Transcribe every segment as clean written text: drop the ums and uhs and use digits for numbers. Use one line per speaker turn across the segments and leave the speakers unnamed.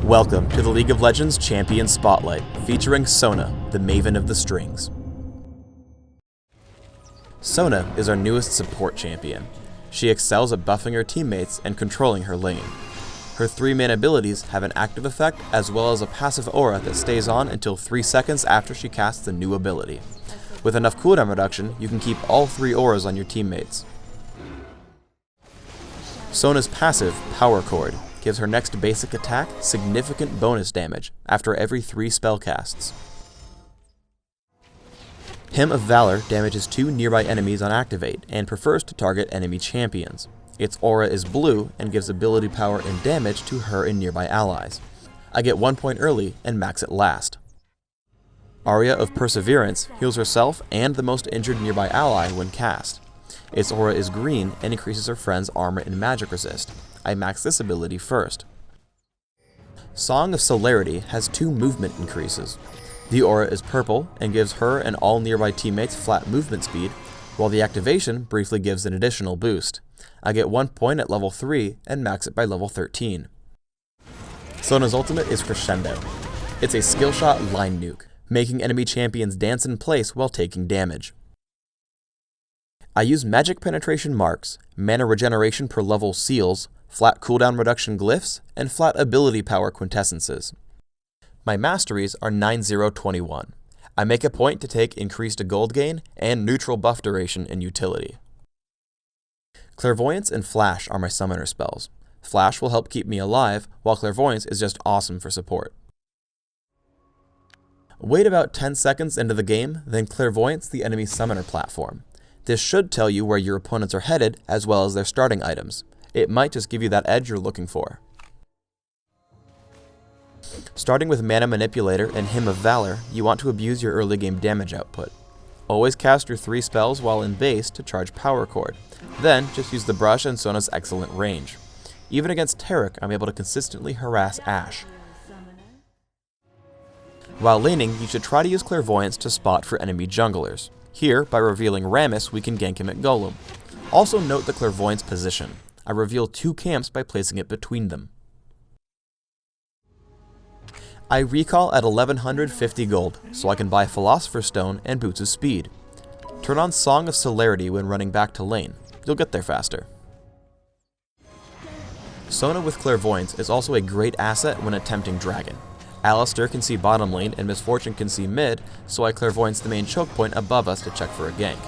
Welcome to the League of Legends Champion Spotlight, featuring Sona, the Maven of the Strings. Sona is our newest support champion. She excels at buffing her teammates and controlling her lane. Her 3 main abilities have an active effect as well as a passive aura that stays on until 3 seconds after she casts a new ability. With enough cooldown reduction, you can keep all 3 auras on your teammates. Sona's passive, Power Chord, gives her next basic attack significant bonus damage after every 3 spell casts. Hymn of Valor damages 2 nearby enemies on activate and prefers to target enemy champions. Its aura is blue and gives ability power and damage to her and nearby allies. I get 1 point early and max it last. Aria of Perseverance heals herself and the most injured nearby ally when cast. Its aura is green and increases her friend's armor and magic resist. I max this ability first. Song of Celerity has 2 movement increases. The aura is purple and gives her and all nearby teammates flat movement speed, while the activation briefly gives an additional boost. I get 1 point at level 3 and max it by level 13. Sona's ultimate is Crescendo. It's a skill shot line nuke, making enemy champions dance in place while taking damage. I use magic penetration marks, mana regeneration per level seals, flat cooldown reduction glyphs, and flat ability power quintessences. My masteries are 9-0-21. I make a point to take increased gold gain and neutral buff duration in utility. Clairvoyance and Flash are my summoner spells. Flash will help keep me alive, while Clairvoyance is just awesome for support. Wait about 10 seconds into the game, then Clairvoyance the enemy summoner platform. This should tell you where your opponents are headed as well as their starting items. It might just give you that edge you're looking for. Starting with Mana Manipulator and Hymn of Valor, you want to abuse your early game damage output. Always cast your 3 spells while in base to charge Power Chord. Then, just use the brush and Sona's excellent range. Even against Taric, I'm able to consistently harass Ashe. While laning, you should try to use Clairvoyance to spot for enemy junglers. Here, by revealing Rammus, we can gank him at Golem. Also note the Clairvoyance position. I reveal 2 camps by placing it between them. I recall at 1150 gold, so I can buy Philosopher's Stone and Boots of Speed. Turn on Song of Celerity when running back to lane. You'll get there faster. Sona with Clairvoyance is also a great asset when attempting Dragon. Alistair can see bottom lane and Misfortune can see mid, so I Clairvoyance the main choke point above us to check for a gank.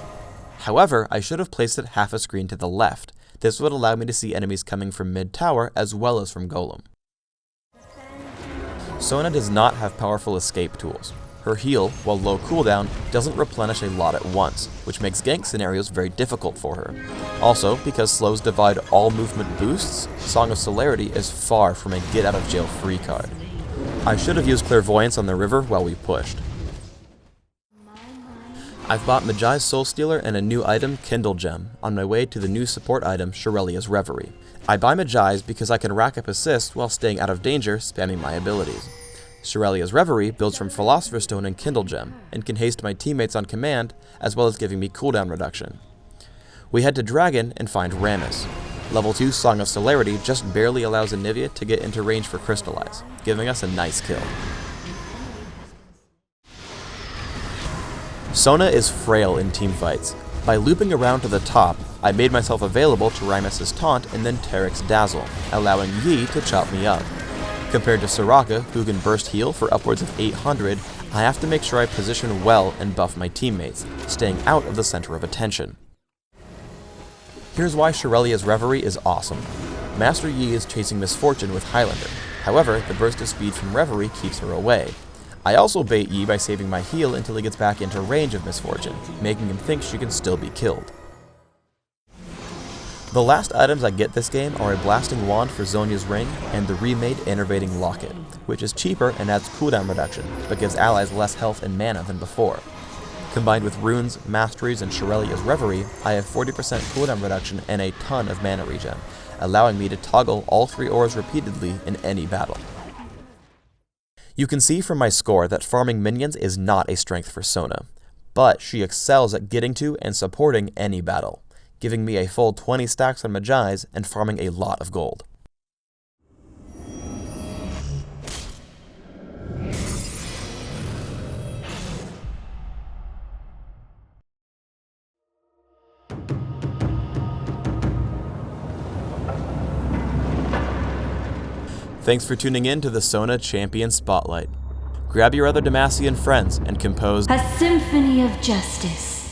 However, I should have placed it half a screen to the left. This would allow me to see enemies coming from mid tower as well as from Golem. Sona does not have powerful escape tools. Her heal, while low cooldown, doesn't replenish a lot at once, which makes gank scenarios very difficult for her. Also, because slows divide all movement boosts, Song of Celerity is far from a get out of jail free card. I should have used Clairvoyance on the river while we pushed. I've bought Majai's Soulstealer and a new item, Kindle Gem, on my way to the new support item, Shirelia's Reverie. I buy Majai's because I can rack up assists while staying out of danger, spamming my abilities. Shirelia's Reverie builds from Philosopher's Stone and Kindle Gem, and can haste my teammates on command, as well as giving me cooldown reduction. We head to Dragon and find Rammus. Level 2 Song of Celerity just barely allows Anivia to get into range for Crystallize, giving us a nice kill. Sona is frail in teamfights. By looping around to the top, I made myself available to Rammus's taunt and then Taric's dazzle, allowing Yi to chop me up. Compared to Soraka, who can burst heal for upwards of 800, I have to make sure I position well and buff my teammates, staying out of the center of attention. Here's why Shirelia's Reverie is awesome. Master Yi is chasing Misfortune with Highlander. However, the burst of speed from Reverie keeps her away. I also bait Yi by saving my heal until he gets back into range of Misfortune, making him think she can still be killed. The last items I get this game are a Blasting Wand for Zhonya's Ring and the remade Enervating Locket, which is cheaper and adds cooldown reduction, but gives allies less health and mana than before. Combined with Runes, Masteries, and Shirelia's Reverie, I have 40% cooldown reduction and a ton of mana regen, allowing me to toggle all 3 auras repeatedly in any battle. You can see from my score that farming minions is not a strength for Sona, but she excels at getting to and supporting any battle, giving me a full 20 stacks on Majai's and farming a lot of gold. Thanks for tuning in to the Sona Champion Spotlight. Grab your other Demacian friends and compose
a symphony of justice.